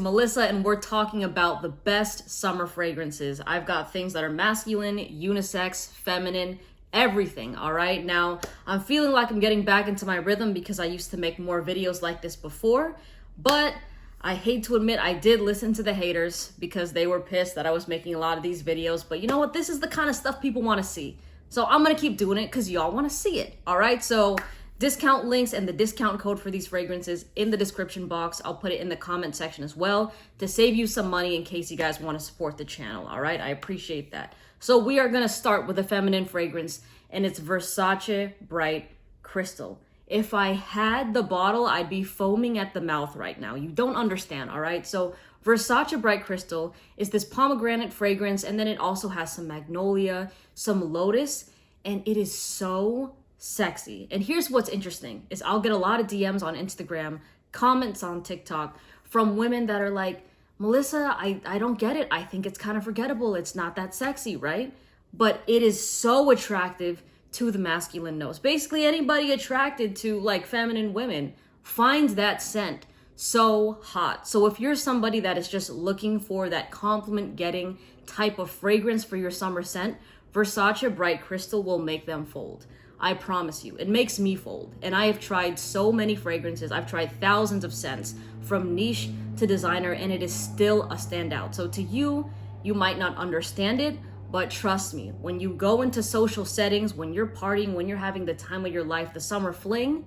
Melissa, and we're talking about the best summer fragrances. I've got things that are masculine, unisex, feminine, everything, all right? Now, I'm feeling like I'm getting back into my rhythm because I used to make more videos like this before, but I hate to admit I did listen to the haters because they were pissed that I was making a lot of these videos, but you know what? This is the kind of stuff people want to see. So I'm going to keep doing it because y'all want to see it, all right? So discount links and the discount code for these fragrances in the description box. I'll put it in the comment section as well to save you some money in case you guys want to support the channel, all right? I appreciate that. So we are going to start with a feminine fragrance, and it's Versace Bright Crystal. If I had the bottle, I'd be foaming at the mouth right now. You don't understand, all right? So Versace Bright Crystal is this pomegranate fragrance, and then it also has some magnolia, some lotus, and it is so sexy. And here's what's interesting is I'll get a lot of DMs on Instagram, comments on TikTok from women that are like, Melissa, I don't get it. I think it's kind of forgettable. It's not that sexy, right? But it is so attractive to the masculine nose. Basically, anybody attracted to like feminine women finds that scent so hot. So if you're somebody that is just looking for that compliment getting type of fragrance for your summer scent, Versace Bright Crystal will make them fold. I promise you, it makes me fold. And I have tried so many fragrances. I've tried thousands of scents from niche to designer, and it is still a standout. So to you, you might not understand it, but trust me, when you go into social settings, when you're partying, when you're having the time of your life, the summer fling,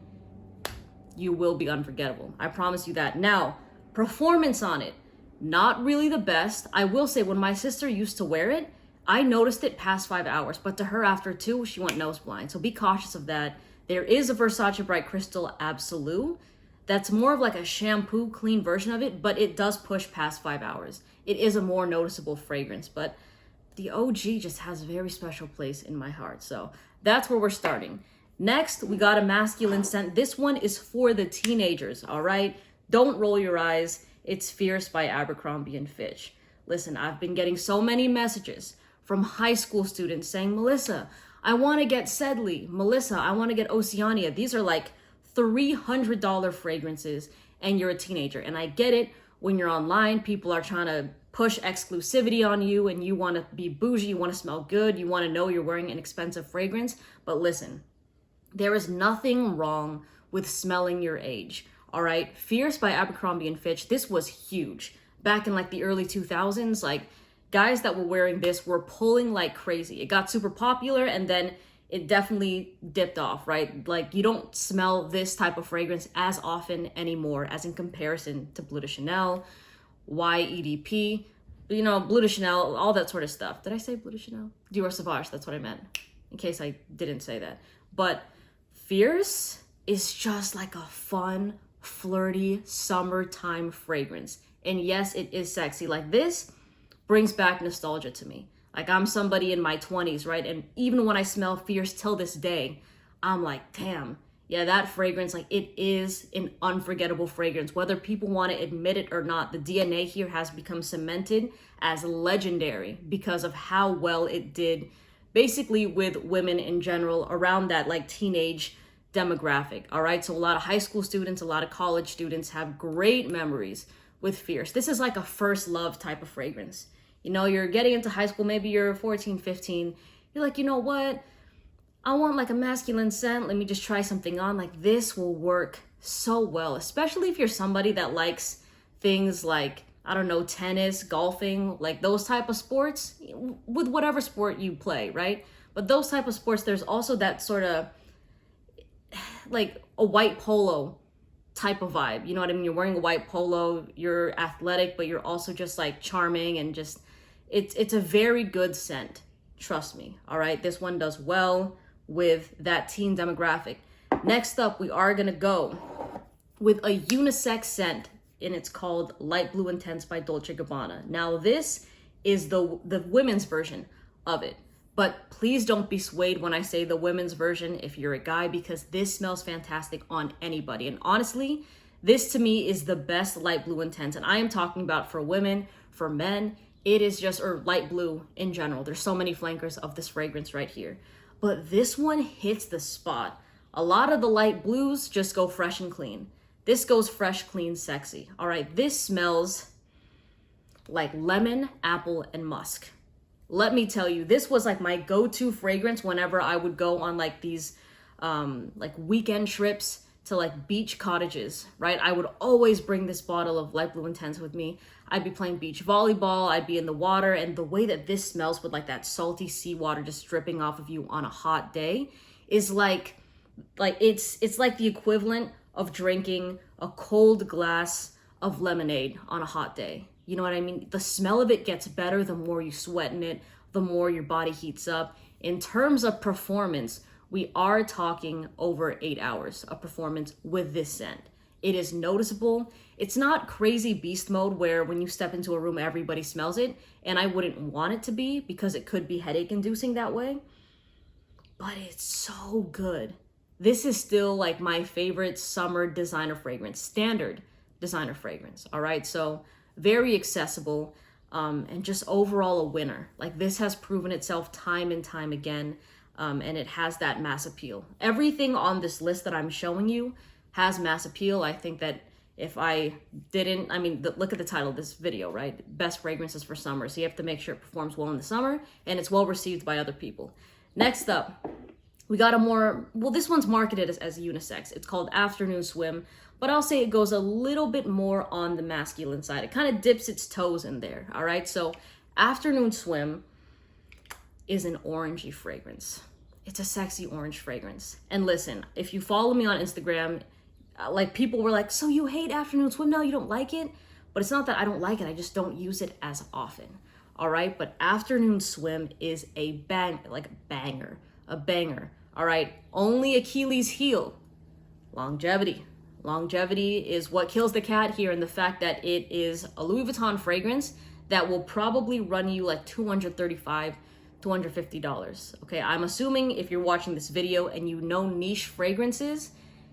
you will be unforgettable. I promise you that. Now, performance on it, not really the best. I will say when my sister used to wear it, I noticed it past 5 hours, but to her after 2, she went nose blind. So be cautious of that. There is a Versace Bright Crystal Absolute that's more of like a shampoo clean version of it, but it does push past 5 hours. It is a more noticeable fragrance, but the OG just has a very special place in my heart. So that's where we're starting. Next, we got a masculine scent. This one is for the teenagers, all right? Don't roll your eyes. It's Fierce by Abercrombie and Fitch. Listen, I've been getting so many messages from high school students saying, Melissa, I want to get Sedley. Melissa, I want to get Oceania. These are like $300 fragrances and you're a teenager. And I get it. When you're online, people are trying to push exclusivity on you and you want to be bougie, you want to smell good, you want to know you're wearing an expensive fragrance. But listen, there is nothing wrong with smelling your age. All right. Fierce by Abercrombie and Fitch. This was huge back in like the early 2000s. Like, guys that were wearing this were pulling like crazy. It got super popular and then it definitely dipped off, right? Like you don't smell this type of fragrance as often anymore as in comparison to Bleu de Chanel, YEDP, you know, Bleu de Chanel, all that sort of stuff. Did I say Bleu de Chanel? Dior Sauvage, that's what I meant, in case I didn't say that. But Fierce is just like a fun, flirty, summertime fragrance. And yes, it is sexy. Like this brings back nostalgia to me. Like I'm somebody in my 20s, right? And even when I smell Fierce till this day, I'm like, damn, yeah, that fragrance, like it is an unforgettable fragrance. Whether people want to admit it or not, the DNA here has become cemented as legendary because of how well it did basically with women in general around that like teenage demographic, all right? So a lot of high school students, a lot of college students have great memories with Fierce. This is like a first love type of fragrance. You know, you're getting into high school, maybe you're 14, 15. You're like, you know what? I want like a masculine scent. Let me just try something on. Like this will work so well, especially if you're somebody that likes things like, I don't know, tennis, golfing, like those type of sports with whatever sport you play, right? But those type of sports, there's also that sort of like a white polo type of vibe. You know what I mean? You're wearing a white polo, you're athletic, but you're also just like charming and just, it's a very good scent. Trust me. All right. This one does well with that teen demographic. Next up, we are going to go with a unisex scent, and it's called Light Blue Intense by Dolce Gabbana. Now, this is the women's version of it. But please don't be swayed when I say the women's version if you're a guy, because this smells fantastic on anybody. And honestly, this to me is the best light blue intense. And I am talking about for women, for men, it is just, or light blue in general. There's so many flankers of this fragrance right here. But this one hits the spot. A lot of the light blues just go fresh and clean. This goes fresh, clean, sexy. All right, this smells like lemon, apple, and musk. Let me tell you, this was like my go-to fragrance whenever I would go on like these like weekend trips to like beach cottages, right? I would always bring this bottle of Light Blue Intense with me. I'd be playing beach volleyball, I'd be in the water, and the way that this smells with like that salty seawater just dripping off of you on a hot day is like it's like the equivalent of drinking a cold glass of lemonade on a hot day. You know what I mean? The smell of it gets better the more you sweat in it, the more your body heats up. In terms of performance, we are talking over 8 hours of performance with this scent. It is noticeable. It's not crazy beast mode where when you step into a room, everybody smells it. And I wouldn't want it to be because it could be headache inducing that way. But it's so good. This is still like my favorite summer designer fragrance, standard designer fragrance. All right. So very accessible, and just overall a winner. Like this has proven itself time and time again. And it has that mass appeal. Everything on this list that I'm showing you has mass appeal. I think that if I didn't, look at the title of this video, right? Best fragrances for summer. So you have to make sure it performs well in the summer and it's well received by other people. Next up, we got this one's marketed as unisex. It's called Afternoon Swim, but I'll say it goes a little bit more on the masculine side. It kind of dips its toes in there, all right? So Afternoon Swim is an orangey fragrance. It's a sexy orange fragrance. And listen, if you follow me on Instagram, like people were like, so you hate Afternoon Swim now, you don't like it? But it's not that I don't like it, I just don't use it as often, all right? But Afternoon Swim is a banger, all right? Only Achilles heel, longevity. Longevity is what kills the cat here, and the fact that it is a Louis Vuitton fragrance that will probably run you like $235, $250. Okay, I'm assuming if you're watching this video and you know niche fragrances,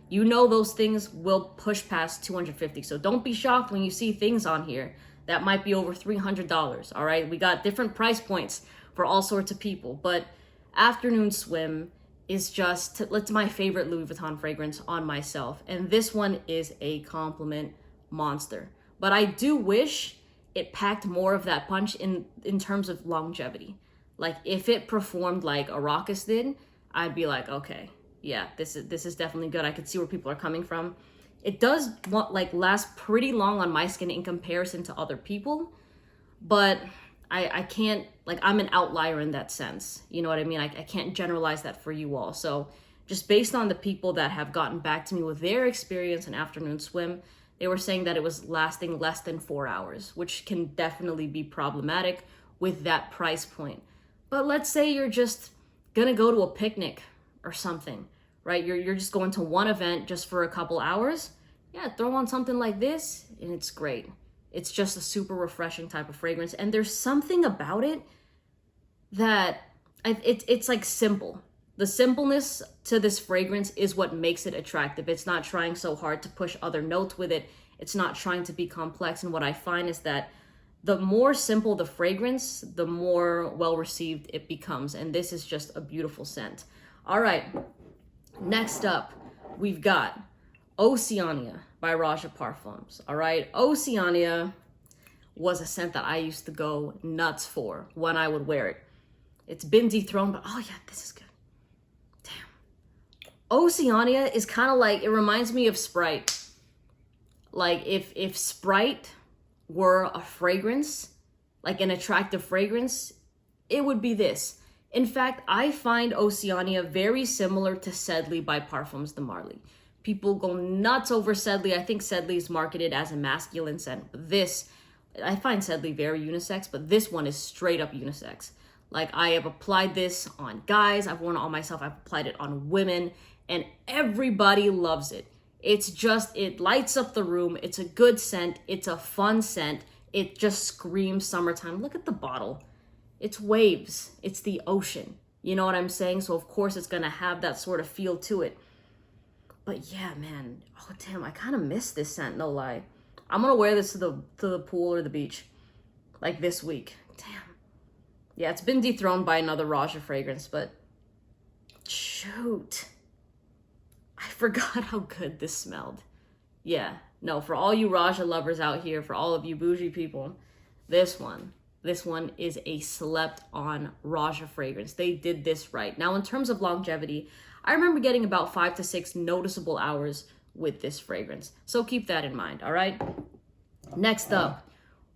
you know those things will push past $250. So don't be shocked when you see things on here that might be over $300. All right, we got different price points for all sorts of people, but Afternoon Swim is just, it's my favorite Louis Vuitton fragrance on myself. And this one is a compliment monster. But I do wish it packed more of that punch in terms of longevity. Like if it performed like Arrakis did, I'd be like, okay, yeah, this is definitely good. I could see where people are coming from. It does last pretty long on my skin in comparison to other people, but I can't, I'm an outlier in that sense. You know what I mean? I can't generalize that for you all. So just based on the people that have gotten back to me with their experience in Afternoon Swim, they were saying that it was lasting less than 4 hours, which can definitely be problematic with that price point. But let's say you're just gonna go to a picnic or something, right? You're just going to one event just for a couple hours. Yeah, throw on something like this and it's great. It's just a super refreshing type of fragrance. And there's something about it that it's like simple. The simpleness to this fragrance is what makes it attractive. It's not trying so hard to push other notes with it. It's not trying to be complex. And what I find is that the more simple the fragrance, the more well-received it becomes. And this is just a beautiful scent. All right, next up, we've got Oceania by Raja Parfums. All right, Oceania was a scent that I used to go nuts for when I would wear it. It's been dethroned, but oh yeah, this is good. Damn. Oceania is kind of like, it reminds me of Sprite. Like if Sprite were a fragrance, like an attractive fragrance, it would be this. In fact, I find Oceania very similar to Sedley by Parfums de Marly. People go nuts over Sedley. I think Sedley is marketed as a masculine scent. But this, I find Sedley very unisex, but this one is straight up unisex. Like I have applied this on guys, I've worn it on myself, I've applied it on women, and everybody loves it. It's just, it lights up the room. It's a good scent. It's a fun scent. It just screams summertime. Look at the bottle. It's waves. It's the ocean. You know what I'm saying? So of course it's gonna have that sort of feel to it. But yeah, man, oh damn, I kind of miss this scent, no lie. I'm gonna wear this to the pool or the beach, like this week. Damn. Yeah, it's been dethroned by another Raja fragrance, but shoot. I forgot how good this smelled. Yeah, no, for all you Raja lovers out here, for all of you bougie people, This one. This one is a slept on Raja fragrance. They did this right. Now, in terms of longevity, I remember getting about 5 to 6 noticeable hours with this fragrance. So keep that in mind, all right? Next up,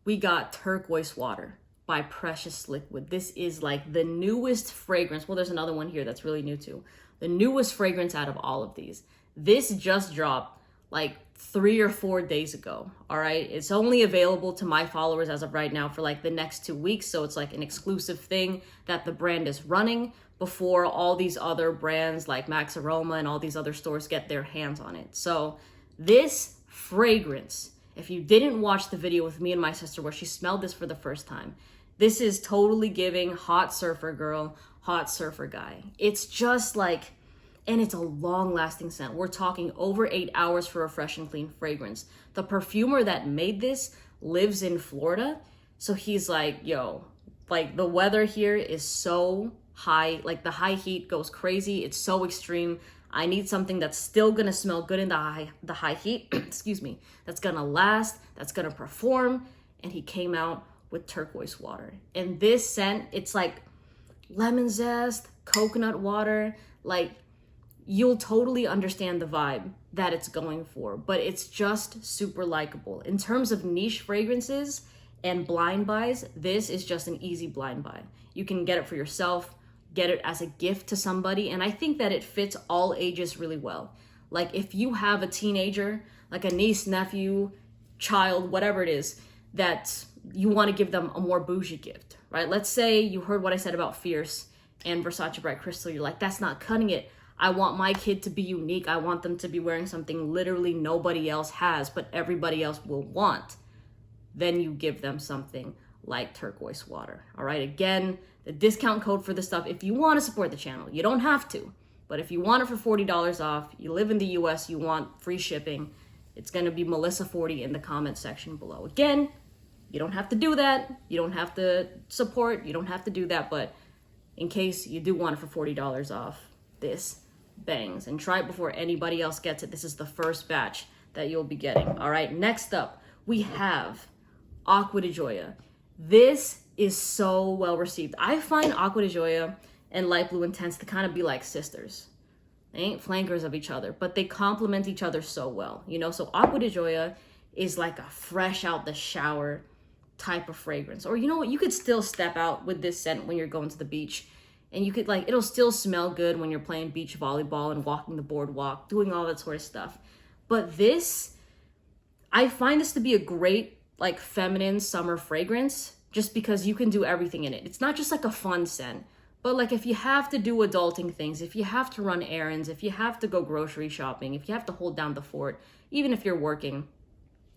we got Turquoise Water by Precious Liquid. This is like the newest fragrance. Well, there's another one here that's really new too. The newest fragrance out of all of these. This just dropped like 3 or 4 days ago, all right? It's only available to my followers as of right now for like the next 2 weeks, so it's like an exclusive thing that the brand is running before all these other brands like Max Aroma and all these other stores get their hands on it. So this fragrance, if you didn't watch the video with me and my sister where she smelled this for the first time, this is totally giving hot surfer girl, hot surfer guy. It's just like, and it's a long-lasting scent. We're talking over 8 hours for a fresh and clean fragrance. The perfumer that made this lives in Florida. So he's like, yo, like the weather here is so high. Like the high heat goes crazy. It's so extreme. I need something that's still gonna smell good in the high heat, excuse me, that's gonna last, that's gonna perform. And he came out with Turquoise Water. And this scent, it's like lemon zest, coconut water, like you'll totally understand the vibe that it's going for, but it's just super likable. In terms of niche fragrances and blind buys, this is just an easy blind buy. You can get it for yourself, get it as a gift to somebody, and I think that it fits all ages really well. Like if you have a teenager, like a niece, nephew, child, whatever it is, that you want to give them a more bougie gift, right? Let's say you heard what I said about Fierce and Versace Bright Crystal. You're like, that's not cutting it. I want my kid to be unique. I want them to be wearing something literally nobody else has, but everybody else will want. Then you give them something like Turquoise Water. All right, again, the discount code for this stuff, if you want to support the channel, you don't have to, but if you want it for $40 off, you live in the US, you want free shipping, it's going to be Melissa40 in the comment section below. Again, you don't have to do that. You don't have to support. You don't have to do that, but in case you do want it for $40 off, this bangs, and try it before anybody else gets it. This is the first batch that you'll be getting. All right, next up we have Aqua de Joya. This is so well received. I find Aqua de Joya and Light Blue Intense to kind of be like sisters. They ain't flankers of each other, but they complement each other so well, you know? So Aqua de Joya is like a fresh out the shower type of fragrance. Or you know what, you could still step out with this scent when you're going to the beach, and you could like, it'll still smell good when you're playing beach volleyball and walking the boardwalk, doing all that sort of stuff. But this, I find this to be a great like feminine summer fragrance, just because you can do everything in it. It's not just like a fun scent, but like if you have to do adulting things, if you have to run errands, if you have to go grocery shopping, if you have to hold down the fort, even if you're working,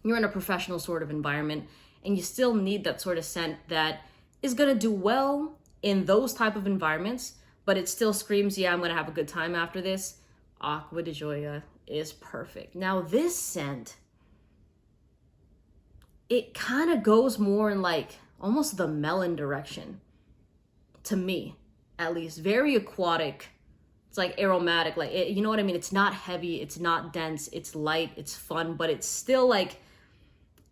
you're in a professional sort of environment, and you still need that sort of scent that is gonna do well in those type of environments, but it still screams, yeah, I'm gonna have a good time after this. Aqua de Joya is perfect. Now this scent, it kind of goes more in like almost the melon direction, to me, at least. Very aquatic. It's like aromatic, like it, you know what I mean? It's not heavy, it's not dense, it's light, it's fun, but it's still like,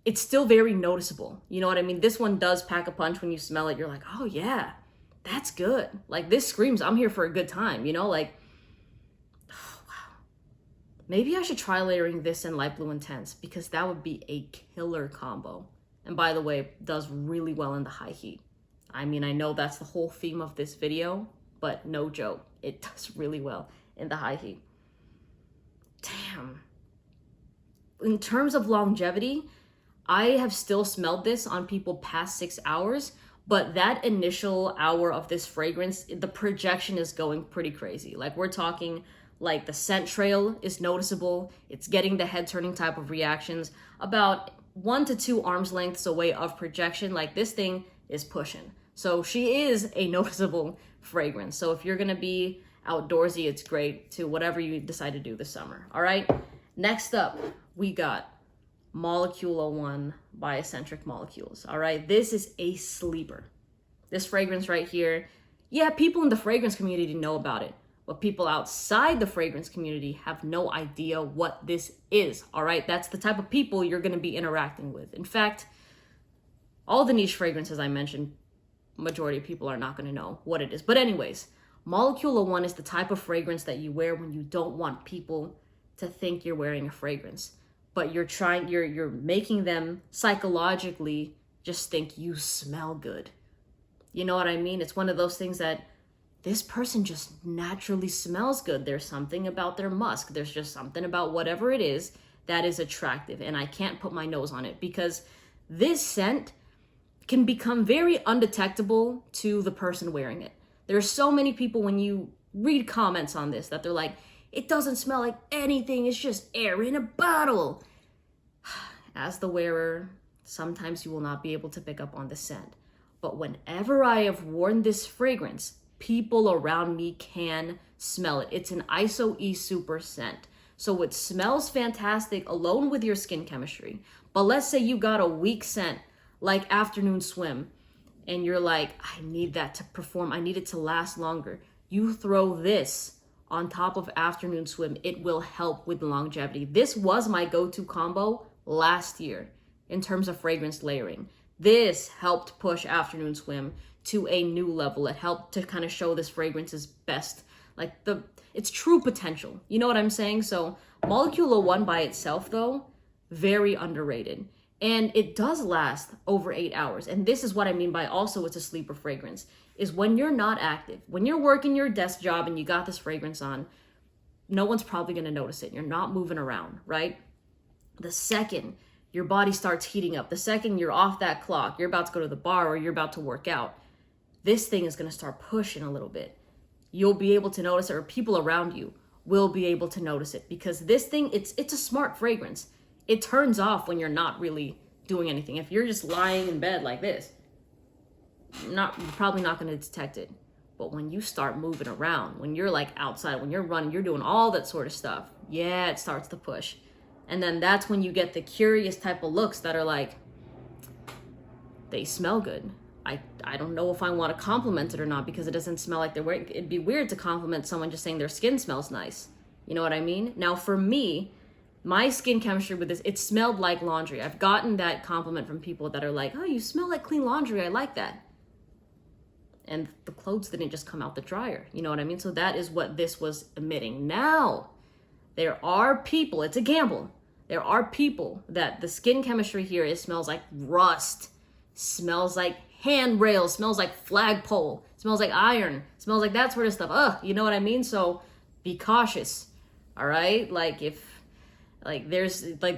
it's still very noticeable. You know what I mean? This one does pack a punch. When you smell it, you're like, oh yeah, that's good. Like this screams, I'm here for a good time, you know? Like, oh wow. Maybe I should try layering this in Light Blue Intense, because that would be a killer combo. And by the way, does really well in the high heat. I mean, I know that's the whole theme of this video, but no joke, it does really well in the high heat. Damn. In terms of longevity, I have still smelled this on people past 6 hours, but that initial hour of this fragrance, the projection is going pretty crazy. Like we're talking like the scent trail is noticeable. It's getting the head turning type of reactions, about 1 to 2 arms lengths away of projection. Like this thing is pushing. So she is a noticeable fragrance. So if you're gonna be outdoorsy, it's great to whatever you decide to do this summer. All right, next up, we got Molecule 01 by Eccentric Molecules. All right, this is a sleeper. This fragrance right here, yeah, people in the fragrance community know about it, but people outside the fragrance community have no idea what this is. All right, that's the type of people you're going to be interacting with. In fact, all the niche fragrances I mentioned, majority of people are not going to know what it is. But anyways, Molecule 01 is the type of fragrance that you wear when you don't want people to think you're wearing a fragrance, but you're making them psychologically just think you smell good. You know what I mean? It's one of those things that this person just naturally smells good. There's something about their musk. There's just something about whatever it is that is attractive. And I can't put my nose on it because this scent can become very undetectable to the person wearing it. There's so many people when you read comments on this that they're like, it doesn't smell like anything. It's just air in a bottle. As the wearer, sometimes you will not be able to pick up on the scent. But whenever I have worn this fragrance, people around me can smell it. It's an ISO E super scent. So it smells fantastic alone with your skin chemistry. But let's say you got a weak scent like Afternoon Swim and you're like, I need that to perform. I need it to last longer. You throw this on top of Afternoon Swim, it will help with longevity. This was my go-to combo last year in terms of fragrance layering. This helped push Afternoon Swim to a new level. It helped to kind of show this fragrance's best, like its true potential. You know what I'm saying? So Molecule 01 by itself though, very underrated. And it does last over 8 hours. And this is what I mean by also it's a sleeper fragrance, is when you're not active, when you're working your desk job and you got this fragrance on, no one's probably gonna notice it. You're not moving around, right? The second your body starts heating up, the second you're off that clock, you're about to go to the bar or you're about to work out, this thing is gonna start pushing a little bit. You'll be able to notice it, or people around you will be able to notice it, because this thing, it's a smart fragrance. It turns off when you're not really doing anything. If you're just lying in bed like this, you're probably not going to detect it. But when you start moving around, when you're like outside, when you're running, you're doing all that sort of stuff, yeah, it starts to push. And then that's when you get the curious type of looks that are like, they smell good. I don't know if I want to compliment it or not because it doesn't smell like they're wearing. It'd be weird to compliment someone just saying their skin smells nice. You know what I mean? Now for me, my skin chemistry with this, it smelled like laundry. I've gotten that compliment from people that are like, oh, you smell like clean laundry. I like that. And the clothes didn't just come out the dryer. You know what I mean? So that is what this was emitting. Now, there are people, it's a gamble. There are people that the skin chemistry here, it smells like rust, smells like handrail, smells like flagpole, smells like iron, smells like that sort of stuff. You know what I mean? So be cautious, all right?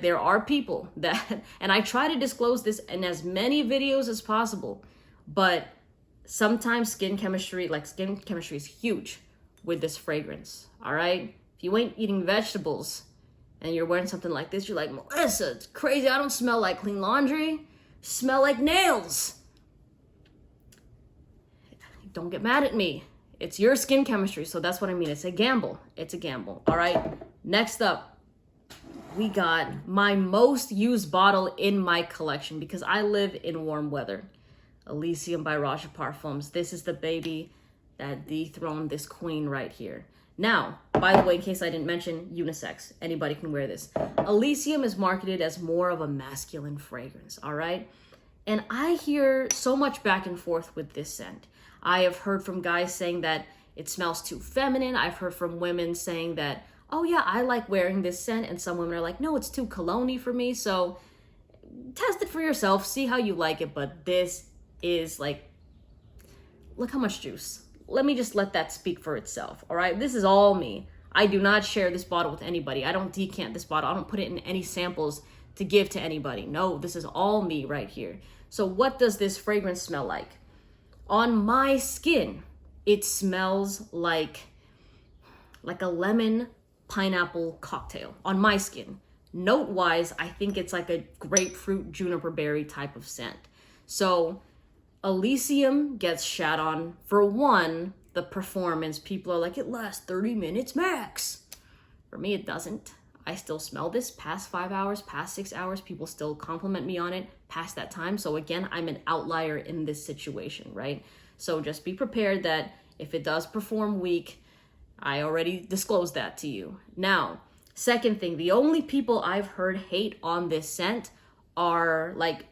There are people that, and I try to disclose this in as many videos as possible, but sometimes skin chemistry is huge with this fragrance, all right? If you ain't eating vegetables and you're wearing something like this, you're like, Melissa, it's crazy. I don't smell like clean laundry. I smell like nails. Don't get mad at me. It's your skin chemistry, so that's what I mean. It's a gamble. It's a gamble, all right? Next up, we got my most used bottle in my collection because I live in warm weather. Elysium by Roger Parfums. This is the baby that dethroned this queen right here. Now, by the way, in case I didn't mention, unisex. Anybody can wear this. Elysium is marketed as more of a masculine fragrance, all right? And I hear so much back and forth with this scent. I have heard from guys saying that it smells too feminine. I've heard from women saying that, oh yeah, I like wearing this scent. And some women are like, no, it's too cologne-y for me. So test it for yourself, see how you like it. But this is like, look how much juice. Let me just let that speak for itself, all right? This is all me. I do not share this bottle with anybody. I don't decant this bottle. I don't put it in any samples to give to anybody. No, this is all me right here. So what does this fragrance smell like? On my skin, it smells like a lemon pineapple cocktail on my skin. Note-wise, I think it's like a grapefruit juniper berry type of scent. So Elysium gets shat on for one, the performance. People are like, it lasts 30 minutes max. For me, it doesn't. I still smell this past 5 hours, past 6 hours. People still compliment me on it past that time. So again, I'm an outlier in this situation, right? So just be prepared that if it does perform weak, I already disclosed that to you. Now, second thing, the only people I've heard hate on this scent are like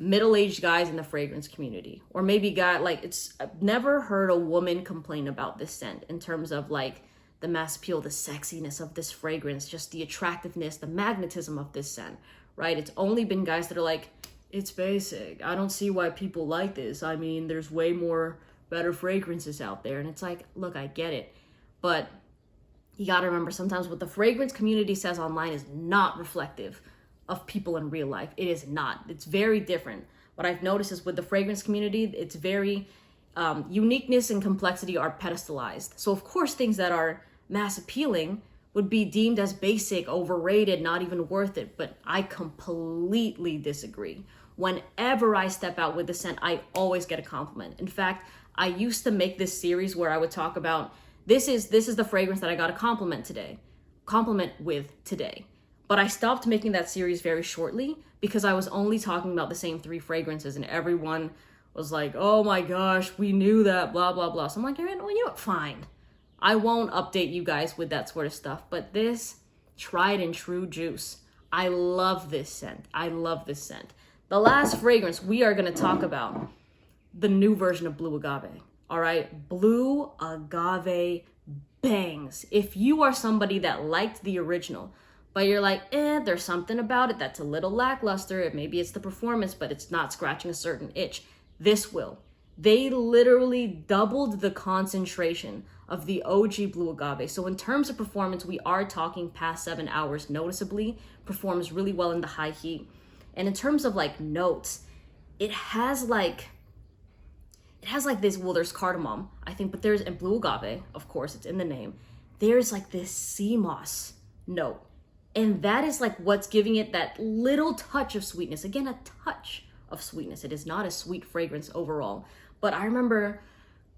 middle-aged guys in the fragrance community, or maybe I've never heard a woman complain about this scent in terms of like the mass appeal, the sexiness of this fragrance, just the attractiveness, the magnetism of this scent, right? It's only been guys that are like, it's basic. I don't see why people like this. I mean, there's way more better fragrances out there. And it's like, look, I get it. But you got to remember, sometimes what the fragrance community says online is not reflective of people in real life. It is not. It's very different. What I've noticed is with the fragrance community, it's very uniqueness and complexity are pedestalized. So of course, things that are mass appealing would be deemed as basic, overrated, not even worth it. But I completely disagree. Whenever I step out with the scent, I always get a compliment. In fact, I used to make this series where I would talk about, this is the fragrance that I got a compliment with today. But I stopped making that series very shortly because I was only talking about the same 3 fragrances, and everyone was like, oh my gosh, we knew that, blah, blah, blah. So I'm like, well, you know what, fine. I won't update you guys with that sort of stuff. But this tried and true juice, I love this scent. I love this scent. The last fragrance we are going to talk about, the new version of Blue Agave. All right, Blue Agave bangs. If you are somebody that liked the original, but you're like, there's something about it that's a little lackluster, maybe it's the performance, but it's not scratching a certain itch, this will. They literally doubled the concentration of the OG Blue Agave. So in terms of performance, we are talking past 7 hours noticeably, performs really well in the high heat. And in terms of like notes, it has like this, well, there's cardamom, I think, but there's, and Blue Agave, of course, it's in the name. There's like this sea moss note. And that is like what's giving it that little touch of sweetness. Again, a touch of sweetness. It is not a sweet fragrance overall. But I remember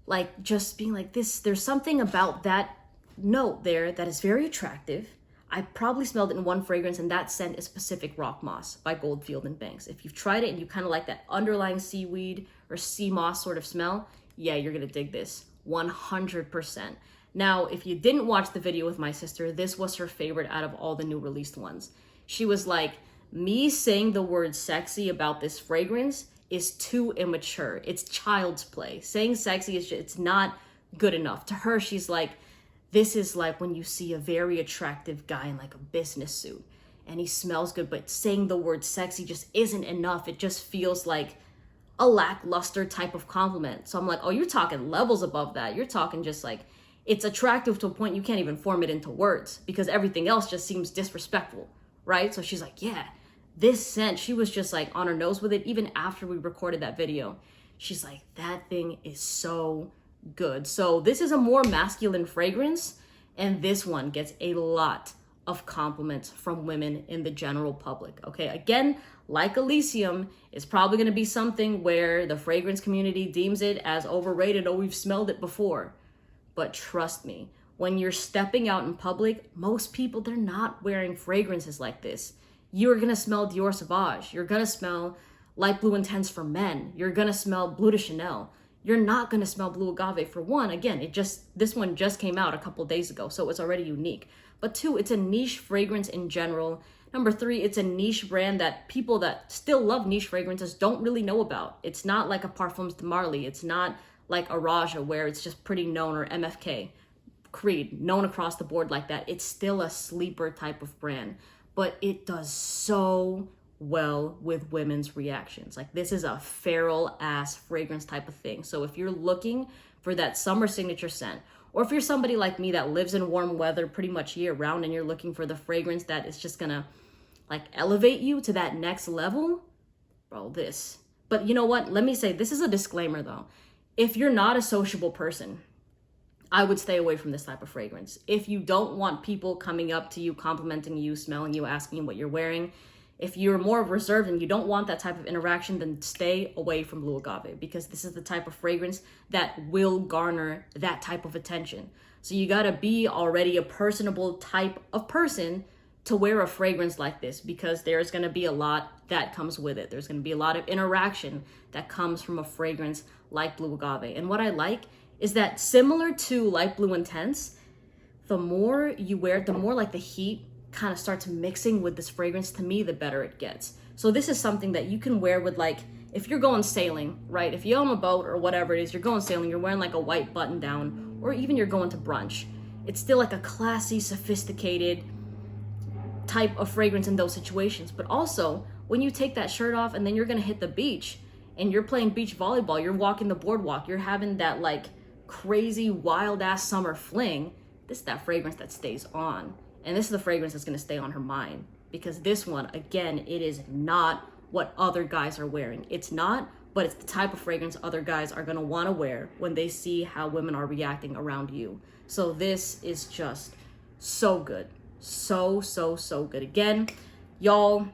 like just being like this, there's something about that note there that is very attractive. I probably smelled it in one fragrance, and that scent is Pacific Rock Moss by Goldfield and Banks. If you've tried it and you kind of like that underlying seaweed or sea moss sort of smell, yeah, you're gonna dig this 100%. Now, if you didn't watch the video with my sister, this was her favorite out of all the new released ones. She was like, me saying the word sexy about this fragrance is too immature. It's child's play. Saying sexy is just, it's not good enough. To her, she's like, this is like when you see a very attractive guy in like a business suit and he smells good, but saying the word sexy just isn't enough. It just feels like a lackluster type of compliment. So I'm like, oh, you're talking levels above that. You're talking just like, it's attractive to a point you can't even form it into words because everything else just seems disrespectful, right? So she's like, yeah, this scent, she was just like on her nose with it even after we recorded that video. She's like, that thing is so good. So this is a more masculine fragrance, and this one gets a lot of compliments from women in the general public. Okay, again, like Elysium, it's probably going to be something where the fragrance community deems it as overrated. Oh, we've smelled it before. But trust me, when you're stepping out in public, most people, they're not wearing fragrances like this. You're going to smell Dior Sauvage. You're going to smell Light Blue Intense for men. You're going to smell Bleu de Chanel. You're not going to smell Blue Agave. For one, again, this one just came out a couple days ago, so it's already unique. But 2, it's a niche fragrance in general. Number 3, it's a niche brand that people that still love niche fragrances don't really know about. It's not like a Parfums de Marly. It's not like a Raja where it's just pretty known, or MFK, Creed, known across the board like that. It's still a sleeper type of brand, but it does so well with women's reactions. Like, this is a feral ass fragrance type of thing. So if you're looking for that summer signature scent, or if you're somebody like me that lives in warm weather pretty much year round and you're looking for the fragrance that is just gonna like elevate you to that next level, bro, this. But you know what? Let me say, this is a disclaimer though. If you're not a sociable person, I would stay away from this type of fragrance. If you don't want people coming up to you, complimenting you, smelling you, asking you what you're wearing, if you're more reserved and you don't want that type of interaction, then stay away from Blue Agave, because this is the type of fragrance that will garner that type of attention. So you gotta be already a personable type of person to wear a fragrance like this, because there's gonna be a lot that comes with it. There's gonna be a lot of interaction that comes from a fragrance like Blue Agave. And what I like is that, similar to Light Blue Intense, the more you wear it, the more like the heat kind of starts mixing with this fragrance, to me, the better it gets. So this is something that you can wear with, like, if you're going sailing, right? If you own a boat or whatever it is, you're going sailing, you're wearing like a white button down, or even you're going to brunch. It's still like a classy, sophisticated type of fragrance in those situations. But also, when you take that shirt off and then you're gonna hit the beach and you're playing beach volleyball, you're walking the boardwalk, you're having that like crazy wild ass summer fling, this is that fragrance that stays on. And this is the fragrance that's gonna stay on her mind, because this one, again, it is not what other guys are wearing. It's not, but it's the type of fragrance other guys are gonna wanna wear when they see how women are reacting around you. So this is just so good. So good. Again, y'all,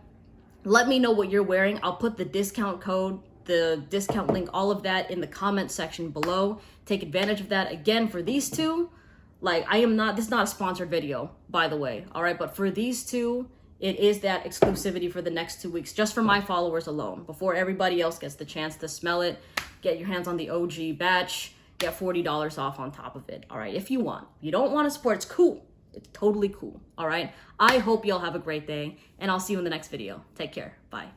let me know what you're wearing. I'll put the discount code, the discount link, all of that in the comment section below. Take advantage of that. Again, for these two, like, this is not a sponsored video, by the way, all right? But for these two, it is that exclusivity for the next 2 weeks, just for my followers alone, before everybody else gets the chance to smell it. Get your hands on the OG batch, get $40 off on top of it, all right? If you want. If you don't want to support, it's cool. It's totally cool, all right? I hope y'all have a great day, and I'll see you in the next video. Take care. Bye.